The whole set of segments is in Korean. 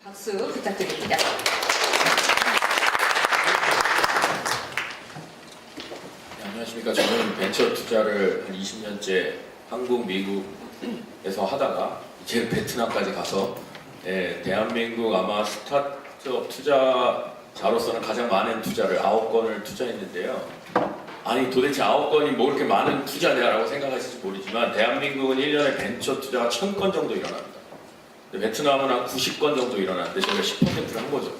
박수 부탁드립니다. 네, 안녕하십니까. 저는 벤처 투자를 한 20년째 한국, 미국에서 하다가 이제 베트남까지 가서 대한민국 아마 스타트업 투자자로서는 가장 많은 투자를 9건을 투자했는데요. 아니 도대체 9건이 뭐 그렇게 많은 투자냐라고 생각하실지 모르지만 대한민국은 1년에 벤처 투자가 1000건 정도 일어납니다. 베트남은 한 90건 정도 일어나는데 저희가 10%를 한 거죠.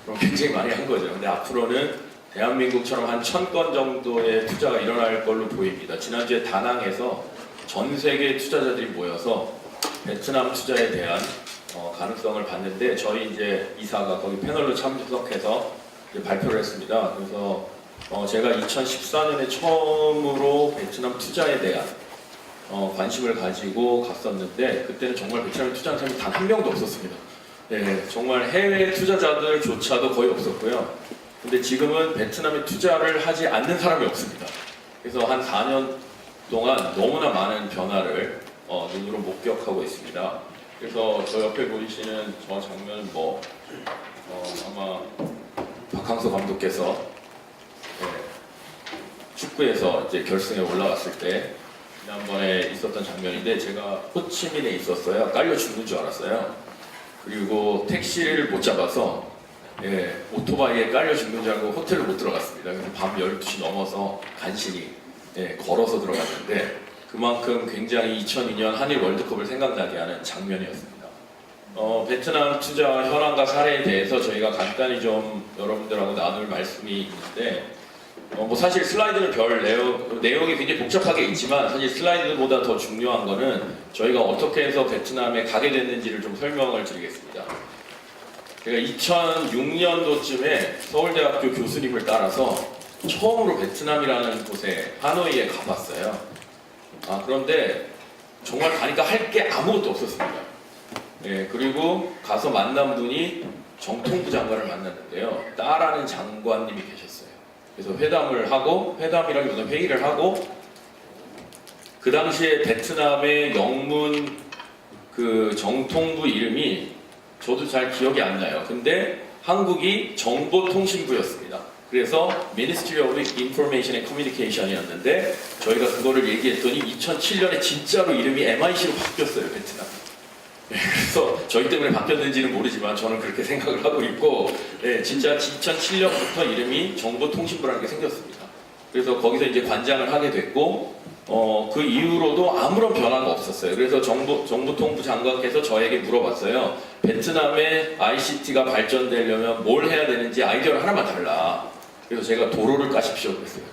그럼 굉장히 많이 한 거죠. 근데 앞으로는 대한민국처럼 한 1000건 정도의 투자가 일어날 걸로 보입니다. 지난주에 다낭에서 전 세계 투자자들이 모여서 베트남 투자에 대한 가능성을 봤는데 저희 이제 이사가 거기 패널로 참석해서 이제 발표를 했습니다. 그래서 제가 2014년에 처음으로 베트남 투자에 대한 관심을 가지고 갔었는데 그때는 정말 베트남에 투자한 사람이 단 한 명도 없었습니다. 네, 정말 해외 투자자들조차도 거의 없었고요. 근데 지금은 베트남에 투자를 하지 않는 사람이 없습니다. 그래서 한 4년 동안 너무나 많은 변화를 눈으로 목격하고 있습니다. 그래서 저 옆에 보이시는 저 장면은 아마 박항서 감독께서 축구에서 이제 결승에 올라갔을 때 지난번에 있었던 장면인데 제가 호치민에 있었어요. 깔려 죽는 줄 알았어요. 그리고 택시를 못 잡아서 오토바이에 깔려 죽는 줄 알고 호텔을 못 들어갔습니다. 그래서 밤 12시 넘어서 간신히 걸어서 들어갔는데 그만큼 굉장히 2002년 한일 월드컵을 생각나게 하는 장면이었습니다. 베트남 투자 현황과 사례에 대해서 저희가 간단히 좀 여러분들하고 나눌 말씀이 있는데 사실 슬라이드는 별 내용이 굉장히 복잡하게 있지만 사실 슬라이드보다 더 중요한 거는 저희가 어떻게 해서 베트남에 가게 됐는지를 좀 설명을 드리겠습니다. 제가 2006년도쯤에 서울대학교 교수님을 따라서 처음으로 베트남이라는 곳에 하노이에 가봤어요. 그런데 정말 가니까 할 게 아무것도 없었습니다. 그리고 가서 만난 분이 정통부 장관을 만났는데요. 따라는 장관님이 계셨어요. 그래서 회담이라기보다 회의를 하고 그 당시에 베트남의 영문 그 정통부 이름이 저도 잘 기억이 안 나요. 근데 한국이 정보통신부였습니다. 그래서 Ministry of Information and Communication이었는데 저희가 그거를 얘기했더니 2007년에 진짜로 이름이 MIC로 바뀌었어요, 베트남. 그래서 저희 때문에 바뀌었는지는 모르지만 저는 그렇게 생각을 하고 있고 진짜 2007년부터 이름이 정보통신부라는 게 생겼습니다. 그래서 거기서 이제 관장을 하게 됐고 그 이후로도 아무런 변화가 없었어요. 그래서 정보통부 장관께서 저에게 물어봤어요. 베트남의 ICT가 발전되려면 뭘 해야 되는지 아이디어를 하나만 달라. 그래서 제가 도로를 까십시오 그랬어요.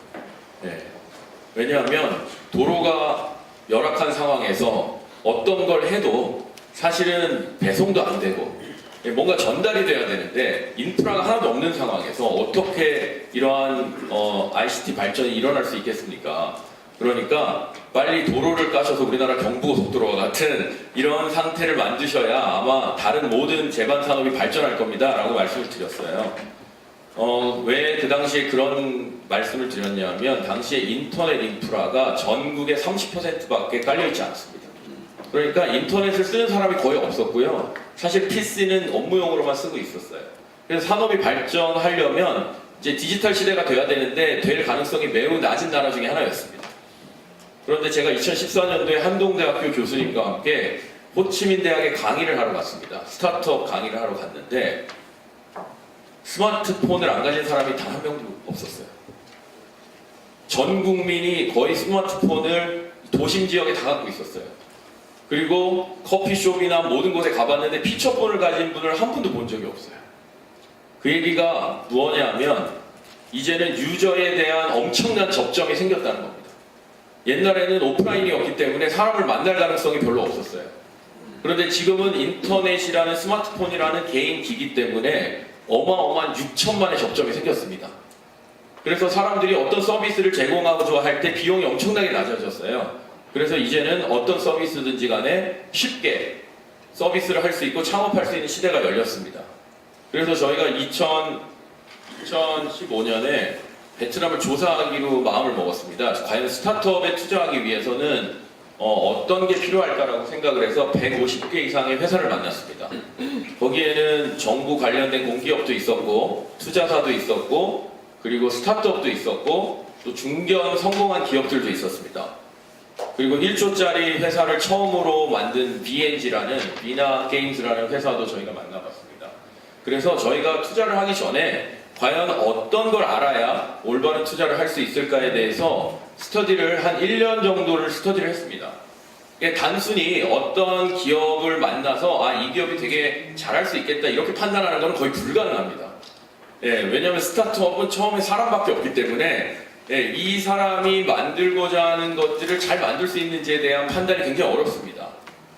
왜냐하면 도로가 열악한 상황에서 어떤 걸 해도 사실은 배송도 안 되고 뭔가 전달이 돼야 되는데 인프라가 하나도 없는 상황에서 어떻게 이러한 ICT 발전이 일어날 수 있겠습니까? 그러니까 빨리 도로를 까셔서 우리나라 경부고속도로와 같은 이런 상태를 만드셔야 아마 다른 모든 제반 산업이 발전할 겁니다 라고 말씀을 드렸어요. 왜 그 당시에 그런 말씀을 드렸냐면 당시에 인터넷 인프라가 전국의 30%밖에 깔려있지 않습니다. 그러니까 인터넷을 쓰는 사람이 거의 없었고요. 사실 PC는 업무용으로만 쓰고 있었어요. 그래서 산업이 발전하려면 이제 디지털 시대가 돼야 되는데 될 가능성이 매우 낮은 나라 중에 하나였습니다. 그런데 제가 2014년도에 한동대학교 교수님과 함께 호치민 대학에 강의를 하러 갔습니다. 스타트업 강의를 하러 갔는데 스마트폰을 안 가진 사람이 단 한 명도 없었어요. 전 국민이 거의 스마트폰을 도심 지역에 다 갖고 있었어요. 그리고 커피숍이나 모든 곳에 가봤는데 피처폰을 가진 분을 한 분도 본 적이 없어요. 그 얘기가 뭐냐면 이제는 유저에 대한 엄청난 접점이 생겼다는 겁니다. 옛날에는 오프라인이었기 때문에 사람을 만날 가능성이 별로 없었어요. 그런데 지금은 인터넷이라는 스마트폰이라는 개인 기기 때문에 어마어마한 6천만의 접점이 생겼습니다. 그래서 사람들이 어떤 서비스를 제공하고자 할 때 비용이 엄청나게 낮아졌어요. 그래서 이제는 어떤 서비스든지 간에 쉽게 서비스를 할 수 있고 창업할 수 있는 시대가 열렸습니다. 그래서 저희가 2015년에 베트남을 조사하기로 마음을 먹었습니다. 과연 스타트업에 투자하기 위해서는 어떤 게 필요할까라고 생각을 해서 150개 이상의 회사를 만났습니다. 거기에는 정부 관련된 공기업도 있었고 투자사도 있었고 그리고 스타트업도 있었고 또 중견 성공한 기업들도 있었습니다. 그리고 1조짜리 회사를 처음으로 만든 BNG라는 비나 게임즈라는 회사도 저희가 만나봤습니다. 그래서 저희가 투자를 하기 전에 과연 어떤 걸 알아야 올바른 투자를 할 수 있을까에 대해서 스터디를 한 1년 정도를 스터디를 했습니다. 단순히 어떤 기업을 만나서 이 기업이 되게 잘할 수 있겠다 이렇게 판단하는 건 거의 불가능합니다. 왜냐하면 스타트업은 처음에 사람밖에 없기 때문에 이 사람이 만들고자 하는 것들을 잘 만들 수 있는지에 대한 판단이 굉장히 어렵습니다.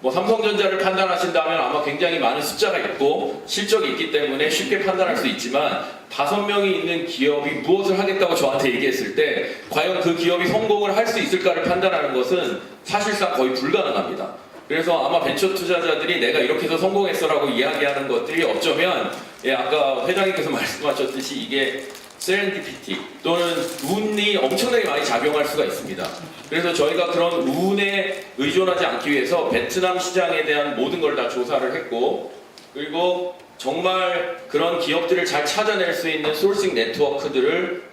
뭐 삼성전자를 판단하신다면 아마 굉장히 많은 숫자가 있고 실적이 있기 때문에 쉽게 판단할 수 있지만 5명이 있는 기업이 무엇을 하겠다고 저한테 얘기했을 때 과연 그 기업이 성공을 할 수 있을까를 판단하는 것은 사실상 거의 불가능합니다. 그래서 아마 벤처 투자자들이 내가 이렇게 해서 성공했어라고 이야기하는 것들이 어쩌면 아까 회장님께서 말씀하셨듯이 이게 세렌디피티 또는 운이 엄청나게 많이 작용할 수가 있습니다. 그래서 저희가 그런 운에 의존하지 않기 위해서 베트남 시장에 대한 모든 걸 다 조사를 했고 그리고 정말 그런 기업들을 잘 찾아낼 수 있는 소싱 네트워크들을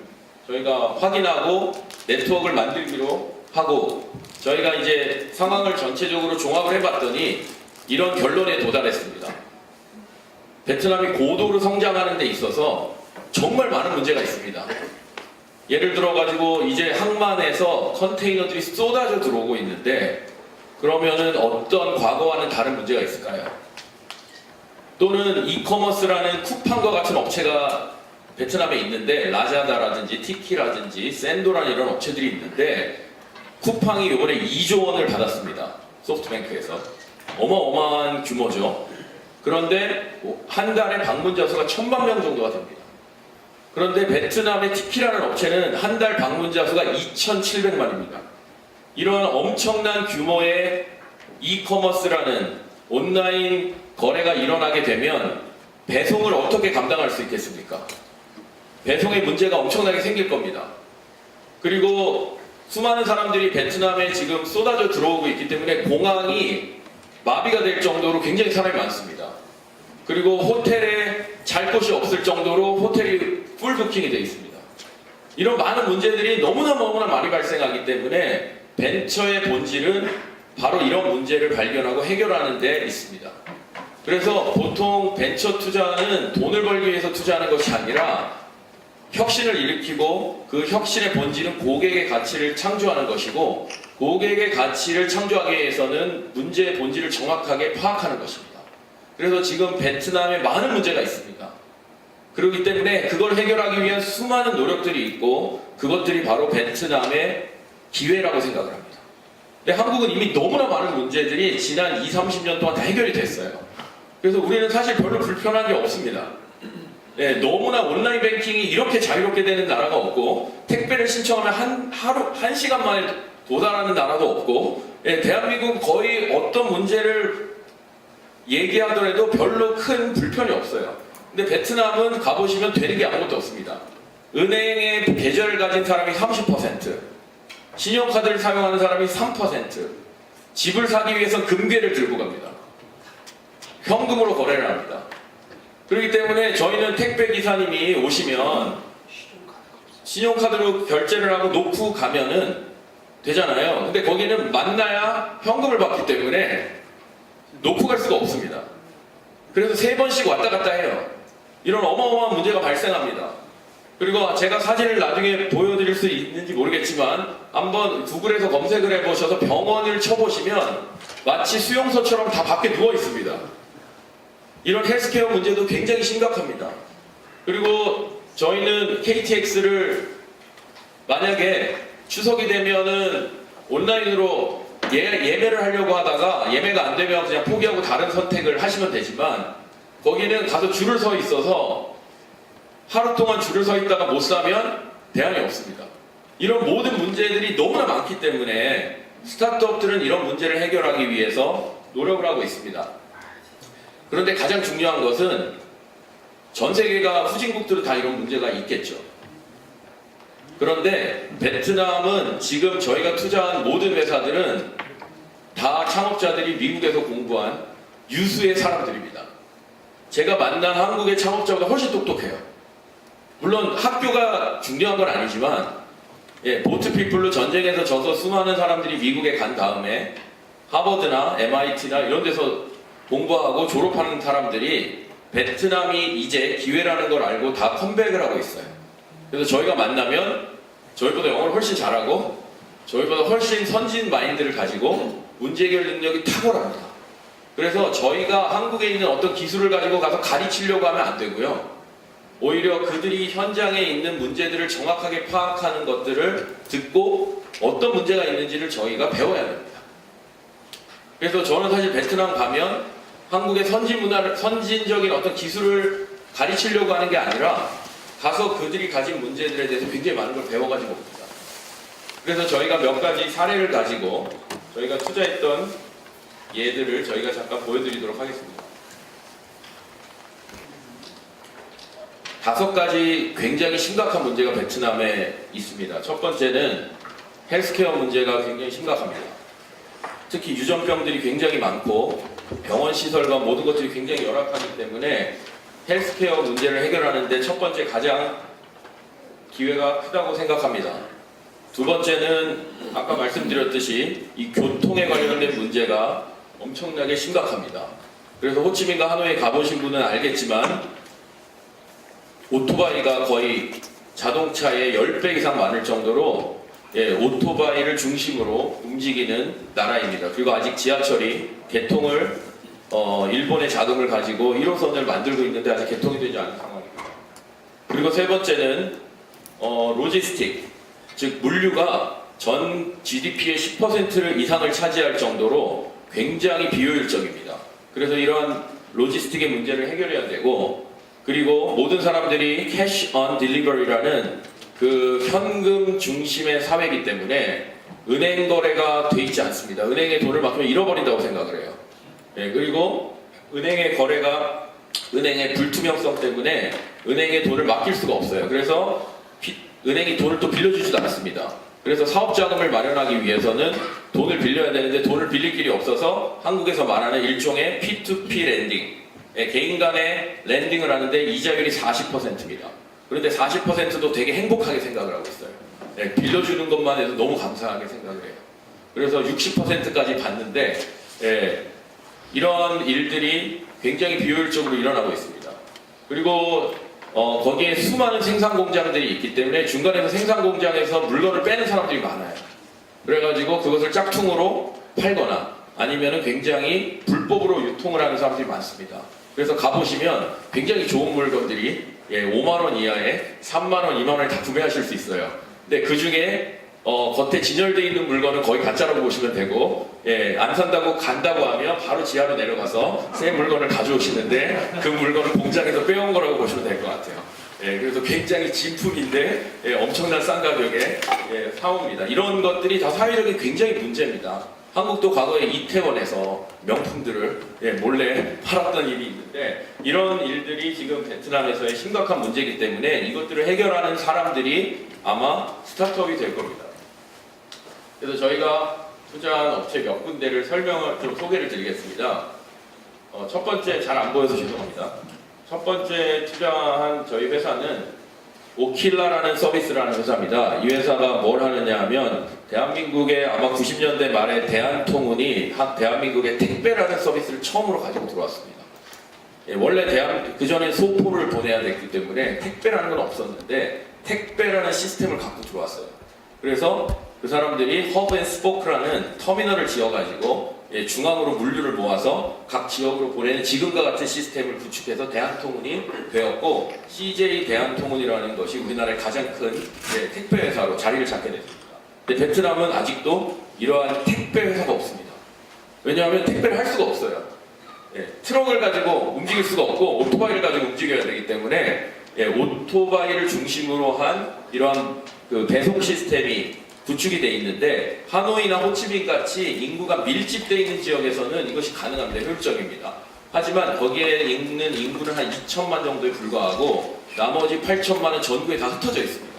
저희가 확인하고 네트워크를 만들기로 하고 저희가 이제 상황을 전체적으로 종합을 해봤더니 이런 결론에 도달했습니다. 베트남이 고도로 성장하는 데 있어서 정말 많은 문제가 있습니다. 예를 들어 가지고 이제 항만에서 컨테이너들이 쏟아져 들어오고 있는데 그러면은 어떤 과거와는 다른 문제가 있을까요? 또는 이커머스라는 쿠팡과 같은 업체가 베트남에 있는데 라자다라든지 티키라든지 샌도라는 이런 업체들이 있는데 쿠팡이 이번에 2조 원을 받았습니다. 소프트뱅크에서. 어마어마한 규모죠. 그런데 한 달에 방문자 수가 1000만 명 정도가 됩니다. 그런데 베트남의 티키라는 업체는 한 달 방문자 수가 2,700만입니다. 이런 엄청난 규모의 이커머스라는 온라인 거래가 일어나게 되면 배송을 어떻게 감당할 수 있겠습니까? 배송에 문제가 엄청나게 생길 겁니다. 그리고 수많은 사람들이 베트남에 지금 쏟아져 들어오고 있기 때문에 공항이 마비가 될 정도로 굉장히 사람이 많습니다. 그리고 호텔에 잘 곳이 없을 정도로 호텔이 풀 부킹이 되어 있습니다. 이런 많은 문제들이 너무나 많이 발생하기 때문에 벤처의 본질은 바로 이런 문제를 발견하고 해결하는 데 있습니다. 그래서 보통 벤처 투자는 돈을 벌기 위해서 투자하는 것이 아니라 혁신을 일으키고 그 혁신의 본질은 고객의 가치를 창조하는 것이고 고객의 가치를 창조하기 위해서는 문제의 본질을 정확하게 파악하는 것입니다. 그래서 지금 베트남에 많은 문제가 있습니다. 그렇기 때문에 그걸 해결하기 위한 수많은 노력들이 있고 그것들이 바로 베트남의 기회라고 생각을 합니다. 근데 한국은 이미 너무나 많은 문제들이 지난 20-30년 동안 다 해결이 됐어요. 그래서 우리는 사실 별로 불편한 게 없습니다. 너무나 온라인 뱅킹이 이렇게 자유롭게 되는 나라가 없고 택배를 신청하면 한 시간 만에 도달하는 나라도 없고 대한민국은 거의 어떤 문제를 얘기하더라도 별로 큰 불편이 없어요. 근데 베트남은 가보시면 되는 게 아무것도 없습니다. 은행에 계좌를 가진 사람이 30%, 신용카드를 사용하는 사람이 3%, 집을 사기 위해서 금괴를 들고 갑니다. 현금으로 거래를 합니다. 그렇기 때문에 저희는 택배 기사님이 오시면 신용카드로 결제를 하고 놓고 가면은 되잖아요. 근데 거기는 만나야 현금을 받기 때문에 놓고 갈 수가 없습니다. 그래서 3번씩 왔다 갔다 해요. 이런 어마어마한 문제가 발생합니다. 그리고 제가 사진을 나중에 보여드릴 수 있는지 모르겠지만 한번 구글에서 검색을 해보셔서 병원을 쳐보시면 마치 수용소처럼 다 밖에 누워 있습니다. 이런 헬스케어 문제도 굉장히 심각합니다. 그리고 저희는 KTX를 만약에 추석이 되면은 온라인으로 예매를 하려고 하다가 예매가 안 되면 그냥 포기하고 다른 선택을 하시면 되지만 거기는 가서 줄을 서 있어서 하루 동안 줄을 서 있다가 못 사면 대안이 없습니다. 이런 모든 문제들이 너무나 많기 때문에 스타트업들은 이런 문제를 해결하기 위해서 노력을 하고 있습니다. 그런데 가장 중요한 것은 전 세계가 후진국들은 다 이런 문제가 있겠죠. 그런데 베트남은 지금 저희가 투자한 모든 회사들은 다 창업자들이 미국에서 공부한 유수의 사람들입니다. 제가 만난 한국의 창업자보다 훨씬 똑똑해요. 물론 학교가 중요한 건 아니지만 보트 피플로 전쟁에서 져서 수많은 사람들이 미국에 간 다음에 하버드나 MIT나 이런 데서 공부하고 졸업하는 사람들이 베트남이 이제 기회라는 걸 알고 다 컴백을 하고 있어요. 그래서 저희가 만나면 저희보다 영어를 훨씬 잘하고 저희보다 훨씬 선진 마인드를 가지고 문제 해결 능력이 탁월합니다. 그래서 저희가 한국에 있는 어떤 기술을 가지고 가서 가르치려고 하면 안 되고요. 오히려 그들이 현장에 있는 문제들을 정확하게 파악하는 것들을 듣고 어떤 문제가 있는지를 저희가 배워야 됩니다. 그래서 저는 사실 베트남 가면 한국의 선진적인 어떤 기술을 가르치려고 하는 게 아니라 가서 그들이 가진 문제들에 대해서 굉장히 많은 걸 배워가지고 옵니다. 그래서 저희가 몇 가지 사례를 가지고 저희가 투자했던 예들을 저희가 잠깐 보여드리도록 하겠습니다. 5가지 굉장히 심각한 문제가 베트남에 있습니다. 첫 번째는 헬스케어 문제가 굉장히 심각합니다. 특히 유전병들이 굉장히 많고 병원 시설과 모든 것들이 굉장히 열악하기 때문에 헬스케어 문제를 해결하는데 첫 번째 가장 기회가 크다고 생각합니다. 두 번째는 아까 말씀드렸듯이 이 교통에 관련된 문제가 엄청나게 심각합니다. 그래서 호치민과 하노이에 가보신 분은 알겠지만 오토바이가 거의 자동차의 10배 이상 많을 정도로 오토바이를 중심으로 움직이는 나라입니다. 그리고 아직 지하철이 개통을 일본의 자금을 가지고 1호선을 만들고 있는데 아직 개통이 되지 않은 상황입니다. 그리고 세 번째는 로지스틱, 즉 물류가 전 GDP의 10% 이상을 차지할 정도로 굉장히 비효율적입니다. 그래서 이러한 로지스틱의 문제를 해결해야 되고, 그리고 모든 사람들이 캐시 온 딜리버리라는 그 현금 중심의 사회이기 때문에 은행 거래가 돼 있지 않습니다. 은행에 돈을 맡기면 잃어버린다고 생각을 해요. 그리고 은행의 거래가 은행의 불투명성 때문에 은행에 돈을 맡길 수가 없어요. 그래서 은행이 돈을 또 빌려주지도 않습니다. 그래서 사업자금을 마련하기 위해서는 돈을 빌려야 되는데 돈을 빌릴 길이 없어서 한국에서 말하는 일종의 P2P 랜딩, 개인 간의 랜딩을 하는데 이자율이 40%입니다. 그런데 40%도 되게 행복하게 생각을 하고 있어요. 빌려주는 것만 해도 너무 감사하게 생각을 해요. 그래서 60%까지 받는데 이런 일들이 굉장히 비효율적으로 일어나고 있습니다. 그리고 거기에 수많은 생산 공장들이 있기 때문에 중간에서 생산 공장에서 물건을 빼는 사람들이 많아요. 그래가지고 그것을 짝퉁으로 팔거나 아니면은 굉장히 불법으로 유통을 하는 사람들이 많습니다. 그래서 가보시면 굉장히 좋은 물건들이 5만원 이하에 3만원, 2만원에 다 구매하실 수 있어요. 근데 그 중에 겉에 진열되어 있는 물건은 거의 가짜라고 보시면 되고, 안 산다고 간다고 하면 바로 지하로 내려가서 새 물건을 가져오시는데 그 물건은 공장에서 빼온 거라고 보시면 될 것 같아요. 그래서 굉장히 진품인데 엄청난 싼 가격에 사옵니다. 이런 것들이 다 사회적인 굉장히 문제입니다. 한국도 과거에 이태원에서 명품들을 몰래 팔았던 일이 있는데 이런 일들이 지금 베트남에서의 심각한 문제이기 때문에 이것들을 해결하는 사람들이 아마 스타트업이 될 겁니다. 그래서 저희가 투자한 업체 몇 군데를 좀 소개를 드리겠습니다. 첫 번째, 잘 안 보여서 죄송합니다. 첫 번째 투자한 저희 회사는 오킬라라는 서비스를 하는 회사입니다. 이 회사가 뭘 하느냐 하면 대한민국의 아마 90년대 말에 대한통운이 대한민국의 택배라는 서비스를 처음으로 가지고 들어왔습니다. 원래 그전에 소포를 보내야 됐기 때문에 택배라는 건 없었는데 택배라는 시스템을 갖고 들어왔어요. 그래서 그 사람들이 허브 앤 스포크라는 터미널을 지어가지고 중앙으로 물류를 모아서 각 지역으로 보내는 지금과 같은 시스템을 구축해서 대한통운이 되었고, CJ 대한통운이라는 것이 우리나라의 가장 큰 택배 회사로 자리를 잡게 됐습니다. 근데 베트남은 아직도 이러한 택배 회사가 없습니다. 왜냐하면 택배를 할 수가 없어요. 트럭을 가지고 움직일 수가 없고 오토바이를 가지고 움직여야 되기 때문에 오토바이를 중심으로 한 이러한 그 배송 시스템이 구축이 돼 있는데 하노이나 호치민 같이 인구가 밀집되어 있는 지역에서는 이것이 가능합니다. 효율적입니다. 하지만 거기에 있는 인구는 한 2천만 정도에 불과하고 나머지 8천만은 전국에 다 흩어져 있습니다.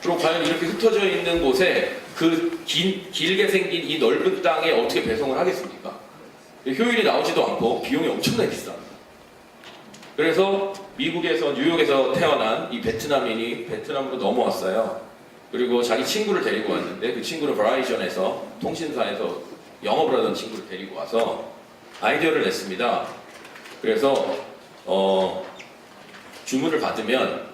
그럼 과연 이렇게 흩어져 있는 곳에 길게 생긴 이 넓은 땅에 어떻게 배송을 하겠습니까? 효율이 나오지도 않고 비용이 엄청나게 비쌉니다. 그래서 미국에서 뉴욕에서 태어난 이 베트남인이 베트남으로 넘어왔어요. 그리고 자기 친구를 데리고 왔는데 그 친구는 버라이전에서 통신사에서 영업을 하던 친구를 데리고 와서 아이디어를 냈습니다. 그래서 주문을 받으면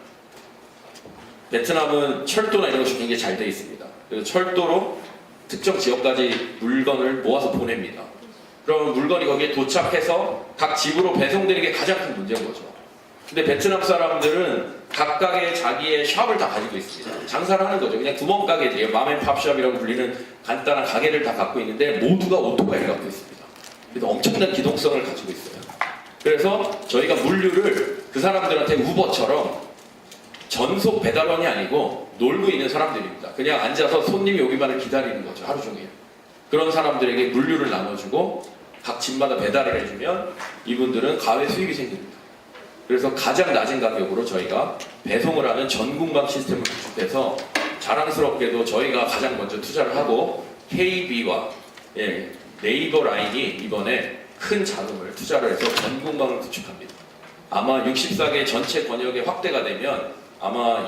베트남은 철도나 이런 것이 굉장히 잘 돼 있습니다. 그래서 철도로 특정 지역까지 물건을 모아서 보냅니다. 그러면 물건이 거기에 도착해서 각 집으로 배송되는 게 가장 큰 문제인 거죠. 근데 베트남 사람들은 각각의 자기의 샵을 다 가지고 있습니다. 장사를 하는 거죠. 그냥 구멍가게들이에요. 맘앤팝샵이라고 불리는 간단한 가게를 다 갖고 있는데 모두가 오토바이를 갖고 있습니다. 그래서 엄청난 기동성을 가지고 있어요. 그래서 저희가 물류를 그 사람들한테 우버처럼 전속 배달원이 아니고 놀고 있는 사람들입니다. 그냥 앉아서 손님이 오기만을 기다리는 거죠. 하루 종일. 그런 사람들에게 물류를 나눠주고 각 집마다 배달을 해주면 이분들은 가외 수익이 생깁니다. 그래서 가장 낮은 가격으로 저희가 배송을 하는 전공방 시스템을 구축해서 자랑스럽게도 저희가 가장 먼저 투자를 하고 KB와 네이버 라인이 이번에 큰 자금을 투자를 해서 전공방을 구축합니다. 아마 64개 전체 권역에 확대가 되면 아마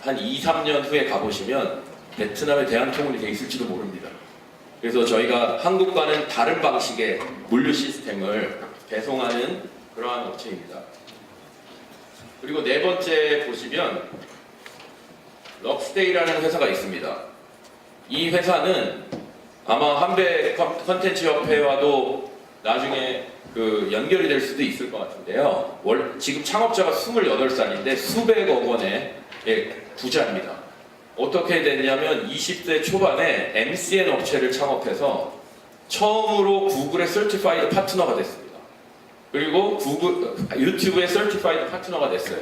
한 2, 3년 후에 가보시면 베트남의 대한통운이 되어 있을지도 모릅니다. 그래서 저희가 한국과는 다른 방식의 물류 시스템을 배송하는 그러한 업체입니다. 그리고 네 번째 보시면 럭스테이라는 회사가 있습니다. 이 회사는 아마 한배 컨텐츠 협회와도 나중에 연결이 될 수도 있을 것 같은데요. 지금 창업자가 28살인데 수백억 원의 부자입니다. 어떻게 됐냐면 20대 초반에 MCN 업체를 창업해서 처음으로 구글의 서티파이드 파트너가 됐습니다. 그리고 유튜브의 서티파이드 파트너가 됐어요.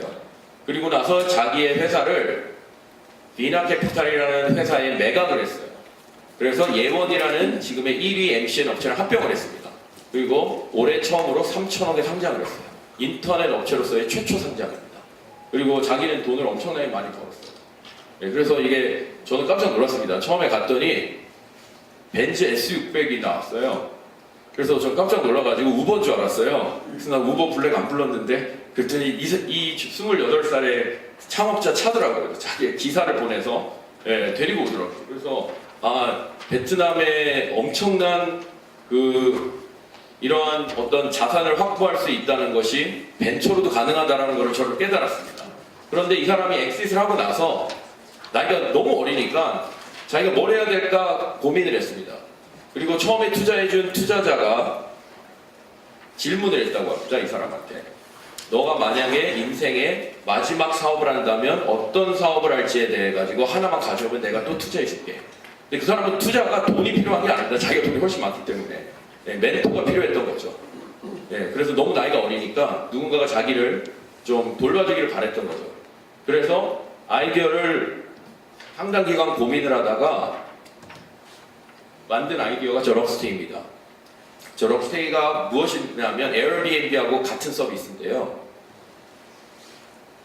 그리고 나서 자기의 회사를 비나캐피탈이라는 회사에 매각을 했어요. 그래서 예원이라는 지금의 1위 MCN 업체를 합병을 했습니다. 그리고 올해 처음으로 3천억에 상장을 했어요. 인터넷 업체로서의 최초 상장입니다. 그리고 자기는 돈을 엄청나게 많이 벌었어요. 그래서 이게 저는 깜짝 놀랐습니다. 처음에 갔더니 벤츠 S600이 나왔어요. 그래서 저 깜짝 놀라가지고 우버인 줄 알았어요. 그래서 나 우버 블랙 안 불렀는데 그랬더니 이 28살의 창업자 차더라고요. 자기 기사를 보내서 데리고 오더라고요. 그래서 베트남에 엄청난 이러한 어떤 자산을 확보할 수 있다는 것이 벤처로도 가능하다는 것을 저는 깨달았습니다. 그런데 이 사람이 엑싯을 하고 나서 나이가 너무 어리니까 자기가 뭘 해야 될까 고민을 했습니다. 그리고 처음에 투자해준 투자자가 질문을 했다고 합니다. 이 사람한테. 너가 만약에 인생의 마지막 사업을 한다면 어떤 사업을 할지에 대해 가지고 하나만 가져오면 내가 또 투자해줄게. 근데 그 사람은 투자가 돈이 필요한 게 아닙니다. 자기가 돈이 훨씬 많기 때문에. 멘토가 필요했던 거죠. 그래서 너무 나이가 어리니까 누군가가 자기를 좀 돌봐주기를 바랬던 거죠. 그래서 아이디어를 상당 기간 고민을 하다가 만든 아이디어가 저 럭스테이입니다. 저 럭스테이가 무엇이냐면 에어비앤비하고 같은 서비스인데요.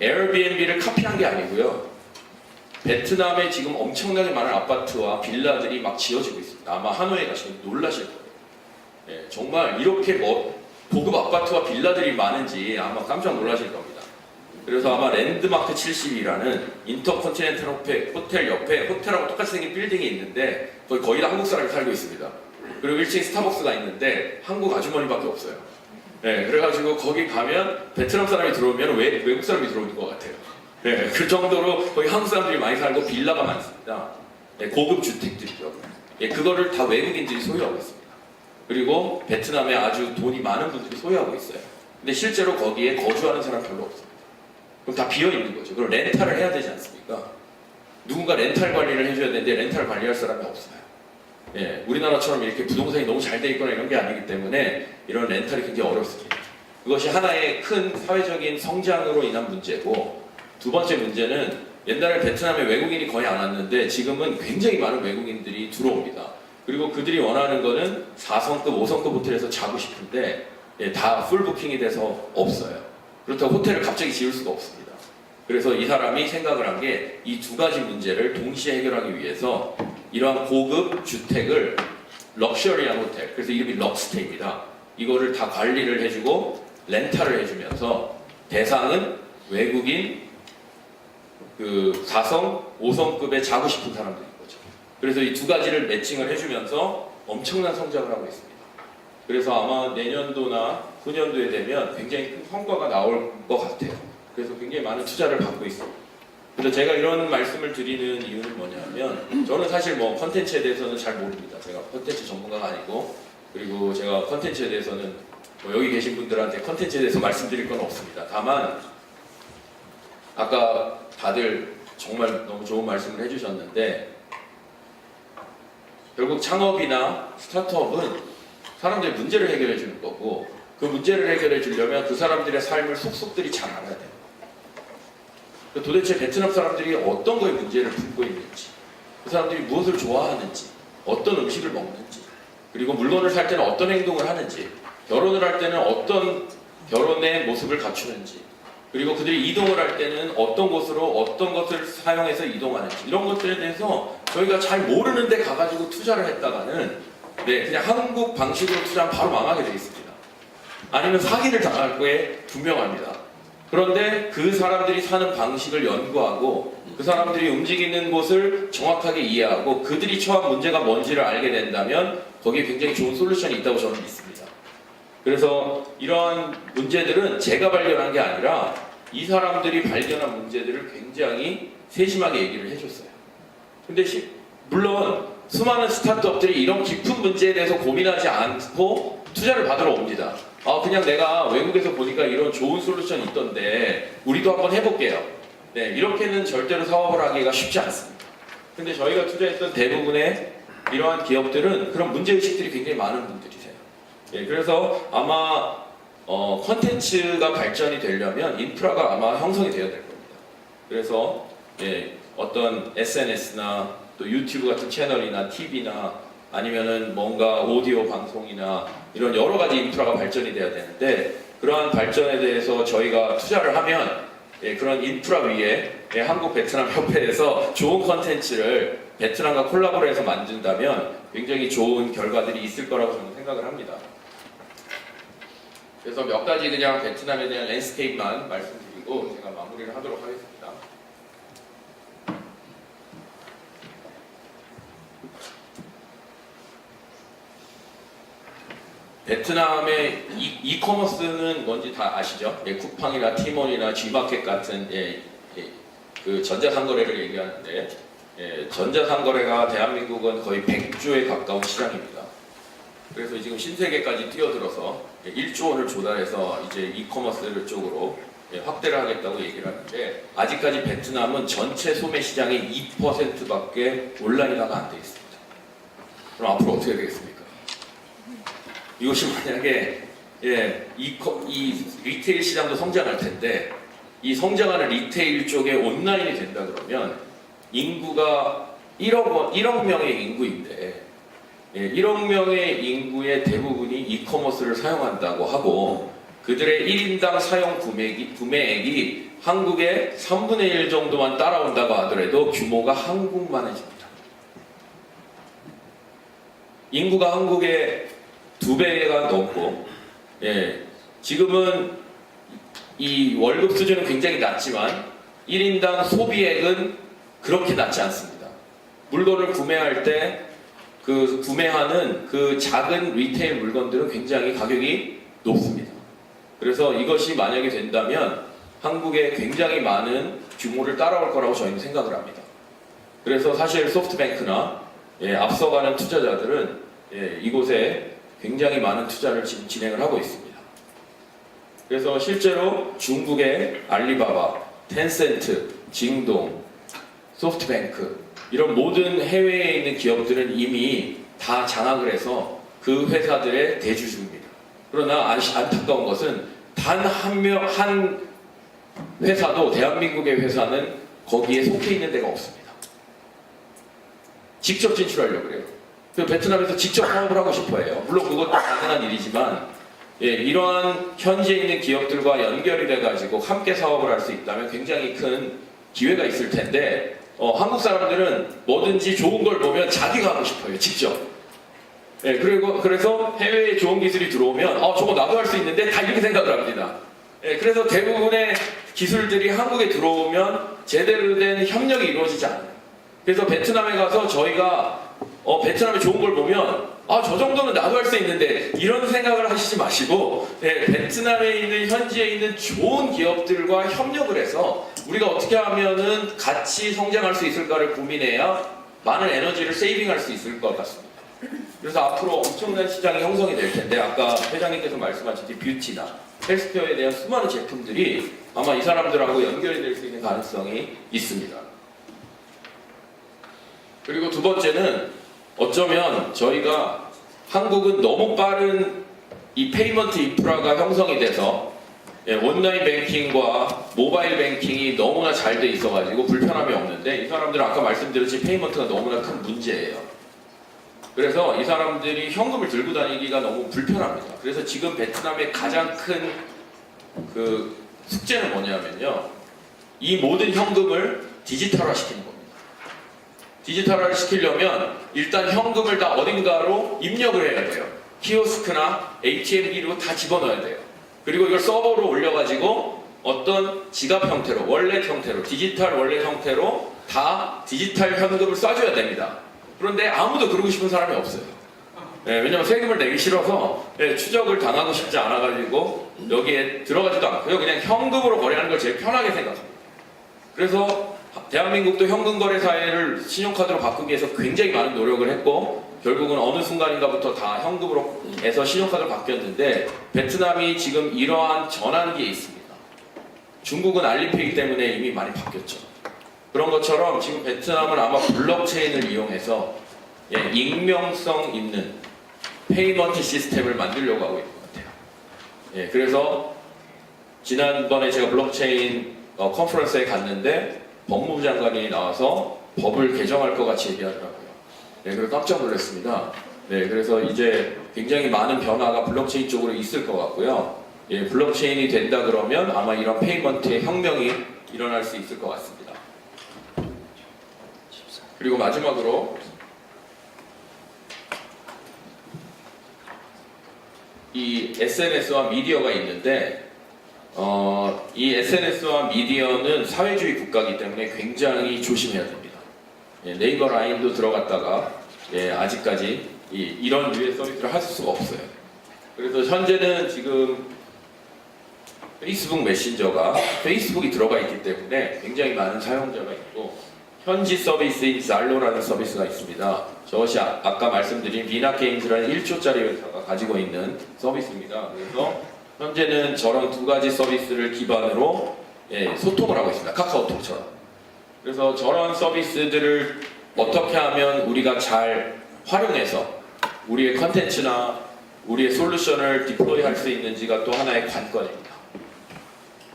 에어비앤비를 카피한 게 아니고요. 베트남에 지금 엄청나게 많은 아파트와 빌라들이 막 지어지고 있습니다. 아마 하노이에 가시면 놀라실 거예요. 정말 이렇게 고급 아파트와 빌라들이 많은지 아마 깜짝 놀라실 겁니다. 그래서 아마 랜드마크 70이라는 인터컨티넨탈 호텔 옆에 호텔하고 똑같이 생긴 빌딩이 있는데 거의 다 한국 사람이 살고 있습니다. 그리고 1층에 스타벅스가 있는데 한국 아주머니밖에 없어요. 그래가지고 거기 가면 베트남 사람이 들어오면 외국 사람이 들어오는 것 같아요. 그 정도로 거기 한국 사람들이 많이 살고 빌라가 많습니다. 고급 주택들이죠. 그거를 다 외국인들이 소유하고 있습니다. 그리고 베트남에 아주 돈이 많은 분들이 소유하고 있어요. 근데 실제로 거기에 거주하는 사람 별로 없어요. 그럼 다 비어있는 거죠. 그럼 렌탈을 해야 되지 않습니까? 누군가 렌탈 관리를 해줘야 되는데 렌탈 관리할 사람이 없어요. 우리나라처럼 이렇게 부동산이 너무 잘 돼 있거나 이런 게 아니기 때문에 이런 렌탈이 굉장히 어렵습니다. 그것이 하나의 큰 사회적인 성장으로 인한 문제고, 두 번째 문제는 옛날에 베트남에 외국인이 거의 안 왔는데 지금은 굉장히 많은 외국인들이 들어옵니다. 그리고 그들이 원하는 거는 4성급, 5성급 호텔에서 자고 싶은데 다 풀부킹이 돼서 없어요. 그렇다고 호텔을 갑자기 지을 수가 없습니다. 그래서 이 사람이 생각을 한 게 이 두 가지 문제를 동시에 해결하기 위해서 이러한 고급 주택을 럭셔리한 호텔, 그래서 이름이 럭스테이입니다. 이거를 다 관리를 해주고 렌탈을 해주면서 대상은 외국인 그 4성, 5성급에 자고 싶은 사람들인 거죠. 그래서 이 두 가지를 매칭을 해주면서 엄청난 성장을 하고 있습니다. 그래서 아마 내년도나 후년도에 되면 굉장히 큰 성과가 나올 것 같아요. 그래서 굉장히 많은 투자를 받고 있습니다. 그래서 제가 이런 말씀을 드리는 이유는 뭐냐면, 저는 사실 뭐 컨텐츠에 대해서는 잘 모릅니다. 제가 컨텐츠 전문가가 아니고, 그리고 제가 컨텐츠에 대해서는 뭐 여기 계신 분들한테 컨텐츠에 대해서 말씀드릴 건 없습니다. 다만 아까 다들 정말 너무 좋은 말씀을 해주셨는데, 결국 창업이나 스타트업은 사람들의 문제를 해결해 주는 거고, 그 문제를 해결해 주려면 그 사람들의 삶을 속속들이 잘 알아야 돼요. 도대체 베트남 사람들이 어떤 거에 문제를 품고 있는지, 그 사람들이 무엇을 좋아하는지, 어떤 음식을 먹는지, 그리고 물건을 살 때는 어떤 행동을 하는지, 결혼을 할 때는 어떤 결혼의 모습을 갖추는지, 그리고 그들이 이동을 할 때는 어떤 곳으로 어떤 것을 사용해서 이동하는지, 이런 것들에 대해서 저희가 잘 모르는 데 가가지고 투자를 했다가는 그냥 한국 방식으로 투자하면 바로 망하게 되어 있습니다. 아니면 사기를 당할 거에 분명합니다. 그런데 그 사람들이 사는 방식을 연구하고 그 사람들이 움직이는 곳을 정확하게 이해하고 그들이 처한 문제가 뭔지를 알게 된다면 거기에 굉장히 좋은 솔루션이 있다고 저는 믿습니다. 그래서 이러한 문제들은 제가 발견한 게 아니라 이 사람들이 발견한 문제들을 굉장히 세심하게 얘기를 해줬어요. 근데 물론 수많은 스타트업들이 이런 깊은 문제에 대해서 고민하지 않고 투자를 받으러 옵니다. 그냥 내가 외국에서 보니까 이런 좋은 솔루션이 있던데 우리도 한번 해볼게요. 이렇게는 절대로 사업을 하기가 쉽지 않습니다. 근데 저희가 투자했던 대부분의 이러한 기업들은 그런 문제의식들이 굉장히 많은 분들이세요. 그래서 아마 컨텐츠가 발전이 되려면 인프라가 아마 형성이 되어야 될 겁니다. 그래서 어떤 SNS나 또 유튜브 같은 채널이나 TV나 아니면은 뭔가 오디오 방송이나 이런 여러 가지 인프라가 발전이 돼야 되는데, 그러한 발전에 대해서 저희가 투자를 하면 그런 인프라 위에 한국 베트남 협회에서 좋은 컨텐츠를 베트남과 콜라보해서 만든다면 굉장히 좋은 결과들이 있을 거라고 저는 생각을 합니다. 그래서 몇 가지 그냥 베트남에 대한 랜드스케이프만 말씀드리고 제가 마무리를 하도록 하겠습니다. 베트남의 이커머스는 뭔지 다 아시죠? 쿠팡이나 티몬이나 G마켓 같은 그 전자상거래를 얘기하는데, 전자상거래가 대한민국은 거의 100조에 가까운 시장입니다. 그래서 지금 신세계까지 뛰어들어서 1조 원을 조달해서 이제 이커머스 쪽으로 확대를 하겠다고 얘기를 하는데, 아직까지 베트남은 전체 소매 시장의 2%밖에 온라인화가 안 돼 있습니다. 그럼 앞으로 어떻게 되겠습니까? 이것이 만약에 이 리테일 시장도 성장할 텐데, 이 성장하는 리테일 쪽에 온라인이 된다 그러면 인구가 1억 명의 인구인데 1억 명의 인구의 대부분이 이커머스를 사용한다고 하고, 그들의 1인당 사용 구매액이 한국의 3분의 1 정도만 따라온다고 하더라도 규모가 한국만해집니다. 인구가 한국의 2배가 넘고, 지금은 이 월급 수준은 굉장히 낮지만 1인당 소비액은 그렇게 낮지 않습니다. 물건을 구매할 때 그 구매하는 그 작은 리테일 물건들은 굉장히 가격이 높습니다. 그래서 이것이 만약에 된다면 한국에 굉장히 많은 규모를 따라올 거라고 저희는 생각을 합니다. 그래서 사실 소프트뱅크나 앞서가는 투자자들은 이곳에 굉장히 많은 투자를 지금 진행을 하고 있습니다. 그래서 실제로 중국의 알리바바, 텐센트, 징동, 소프트뱅크 이런 모든 해외에 있는 기업들은 이미 다 장악을 해서 그 회사들의 대주주입니다. 그러나 안타까운 것은 단 한 회사도, 대한민국의 회사는 거기에 속해 있는 데가 없습니다. 직접 진출하려고 그래요. 베트남에서 직접 사업을 하고 싶어 해요. 물론 그것도 가능한 일이지만, 이러한 현지에 있는 기업들과 연결이 돼가지고 함께 사업을 할 수 있다면 굉장히 큰 기회가 있을 텐데, 한국 사람들은 뭐든지 좋은 걸 보면 자기가 하고 싶어요, 직접. 예, 그래서 해외에 좋은 기술이 들어오면 저거 나도 할 수 있는데 다 이렇게 생각을 합니다. 예, 그래서 대부분의 기술들이 한국에 들어오면 제대로 된 협력이 이루어지지 않아요. 그래서 베트남에 가서 저희가 베트남에 좋은 걸 보면 저 정도는 나도 할 수 있는데 이런 생각을 하시지 마시고 베트남에 있는 현지에 있는 좋은 기업들과 협력을 해서 우리가 어떻게 하면은 같이 성장할 수 있을까를 고민해야 많은 에너지를 세이빙할 수 있을 것 같습니다. 그래서 앞으로 엄청난 시장이 형성이 될 텐데 아까 회장님께서 말씀하셨듯이 뷰티나 헬스케어에 대한 수많은 제품들이 아마 이 사람들하고 연결이 될 수 있는 가능성이 있습니다. 그리고 두 번째는 어쩌면 저희가 한국은 너무 빠른 이 페이먼트 인프라가 형성이 돼서 온라인 뱅킹과 모바일 뱅킹이 너무나 잘 돼 있어가지고 불편함이 없는데 이 사람들은 아까 말씀드렸듯이 페이먼트가 너무나 큰 문제예요. 그래서 이 사람들이 현금을 들고 다니기가 너무 불편합니다. 그래서 지금 베트남의 가장 큰 그 숙제는 뭐냐면요. 이 모든 현금을 디지털화 시키는 겁니다. 디지털화를 시키려면 일단 현금을 다 어딘가로 입력을 해야 돼요. 키오스크나 ATM기로 다 집어넣어야 돼요. 그리고 이걸 서버로 올려가지고 어떤 지갑 형태로, 월렛 형태로, 디지털 월렛 형태로 다 디지털 현금을 쏴줘야 됩니다. 그런데 아무도 그러고 싶은 사람이 없어요. 왜냐면 세금을 내기 싫어서 추적을 당하고 싶지 않아가지고 여기에 들어가지도 않고요. 그냥 현금으로 거래하는 걸 제일 편하게 생각합니다. 그래서 대한민국도 현금 거래 사회를 신용카드로 바꾸기 위해서 굉장히 많은 노력을 했고 결국은 어느 순간인가부터 다 현금으로 해서 신용카드로 바뀌었는데 베트남이 지금 이러한 전환기에 있습니다. 중국은 알리페이 때문에 이미 많이 바뀌었죠. 그런 것처럼 지금 베트남은 아마 블록체인을 이용해서 익명성 있는 페이먼트 시스템을 만들려고 하고 있는 것 같아요. 그래서 지난번에 제가 블록체인 컨퍼런스에 갔는데 법무부 장관이 나와서 법을 개정할 것 같이 얘기하더라고요. 그래서 깜짝 놀랐습니다. 그래서 이제 굉장히 많은 변화가 블록체인 쪽으로 있을 것 같고요. 블록체인이 된다 그러면 아마 이런 페이먼트의 혁명이 일어날 수 있을 것 같습니다. 그리고 마지막으로 이 SNS와 미디어가 있는데 이 SNS와 미디어는 사회주의 국가이기 때문에 굉장히 조심해야 됩니다. 네이버 라인도 들어갔다가 아직까지 이런 류의 서비스를 할 수가 없어요. 그래서 현재는 지금 페이스북 메신저가 페이스북이 들어가 있기 때문에 굉장히 많은 사용자가 있고 현지 서비스인 잘로라는 서비스가 있습니다. 저것이 아까 말씀드린 비나게임즈라는 1조짜리 회사가 가지고 있는 서비스입니다. 그래서 현재는 저런 두 가지 서비스를 기반으로 소통을 하고 있습니다. 카카오톡처럼. 그래서 저런 서비스들을 어떻게 하면 우리가 잘 활용해서 우리의 컨텐츠나 우리의 솔루션을 디플로이 할 수 있는지가 또 하나의 관건입니다.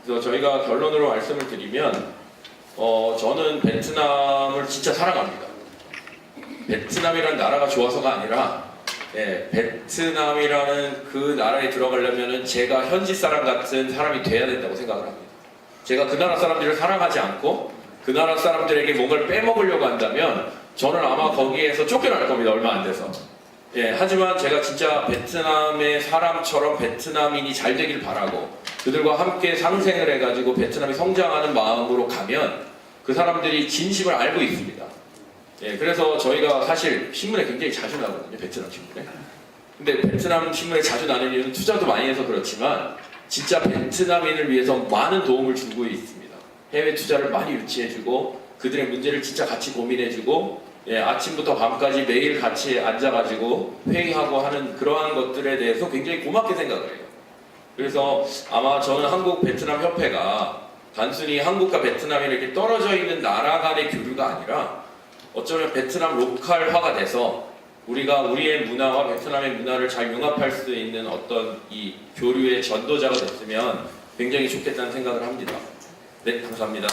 그래서 저희가 결론으로 말씀을 드리면 저는 베트남을 진짜 사랑합니다. 베트남이라는 나라가 좋아서가 아니라 베트남이라는 그 나라에 들어가려면 제가 현지 사람 같은 사람이 돼야 된다고 생각을 합니다. 제가 그 나라 사람들을 사랑하지 않고 그 나라 사람들에게 뭔가를 빼먹으려고 한다면 저는 아마 거기에서 쫓겨날 겁니다. 얼마 안 돼서. 하지만 제가 진짜 베트남의 사람처럼 베트남인이 잘 되길 바라고 그들과 함께 상생을 해가지고 베트남이 성장하는 마음으로 가면 그 사람들이 진심을 알고 있습니다. 그래서 저희가 사실 신문에 굉장히 자주 나거든요. 베트남 신문에. 근데 베트남 신문에 자주 나는 이유는 투자도 많이 해서 그렇지만 진짜 베트남인을 위해서 많은 도움을 주고 있습니다. 해외 투자를 많이 유치해주고 그들의 문제를 진짜 같이 고민해주고 아침부터 밤까지 매일 같이 앉아가지고 회의하고 하는 그러한 것들에 대해서 굉장히 고맙게 생각을 해요. 그래서 아마 저는 한국 베트남 협회가 단순히 한국과 베트남이 이렇게 떨어져 있는 나라 간의 교류가 아니라 어쩌면 베트남 로컬화가 돼서 우리가 우리의 문화와 베트남의 문화를 잘 융합할 수 있는 어떤 이 교류의 전도자가 됐으면 굉장히 좋겠다는 생각을 합니다. 네, 감사합니다.